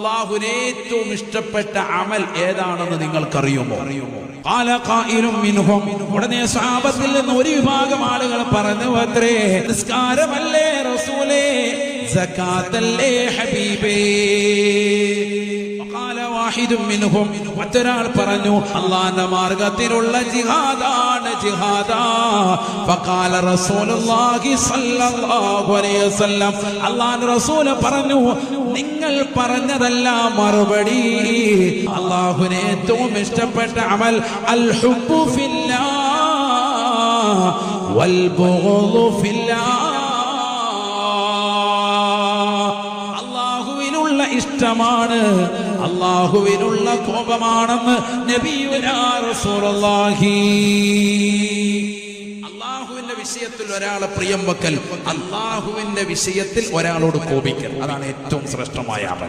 അല്ലാഹുവിന് ഏറ്റവും ഇഷ്ടപ്പെട്ട അമൽ ഏതാണെന്ന് നിങ്ങൾക്കറിയുമോ? ഖാല ഖായിലും മിൻഹും, ഉടനെ സ്വഹാബത്തിൽ നിന്ന് ഒരു വിഭാഗം ആളുകൾ പറഞ്ഞു അത്രേ, നിസ്കാരമല്ലേ റസൂലേ, സകാത്തല്ലേ ഹബീബേ. മറ്റൊരാൾ പറഞ്ഞു, അല്ലാഹുവിന്റെ മാർഗത്തിലുള്ള ജിഹാദാണ് ജിഹാദാ. ഫഖാല റസൂലുള്ളാഹി സ്വല്ലല്ലാഹു അലൈഹി വസല്ലം, അല്ലാഹുവിന്റെ റസൂൽ പറഞ്ഞു, നിങ്ങൾ പറഞ്ഞതല്ല മറുപടി. അല്ലാഹുവിന് ഏറ്റവും ഇഷ്ടപ്പെട്ട അമൽ അൽ ഹുബ്ബു ഫില്ലാഹ് വൽ ബുഗ്ദു ഫില്ലാഹ്. അല്ലാഹുവിനുള്ള ഇഷ്ടമാണ്, അല്ലാഹുവിനുള്ള കോപമാണെന്ന് നബിയുനാ റസൂലുള്ളാഹി. അല്ലാഹുവിന്റെ വിഷയത്തിൽ ഒരാളെ പ്രിയം വെക്കൽ, അല്ലാഹുവിന്റെ വിഷയത്തിൽ ഒരാളോട് കോപിക്കൽ, അതാണ് ഏറ്റവും ശ്രേഷ്ഠമായ അമൽ.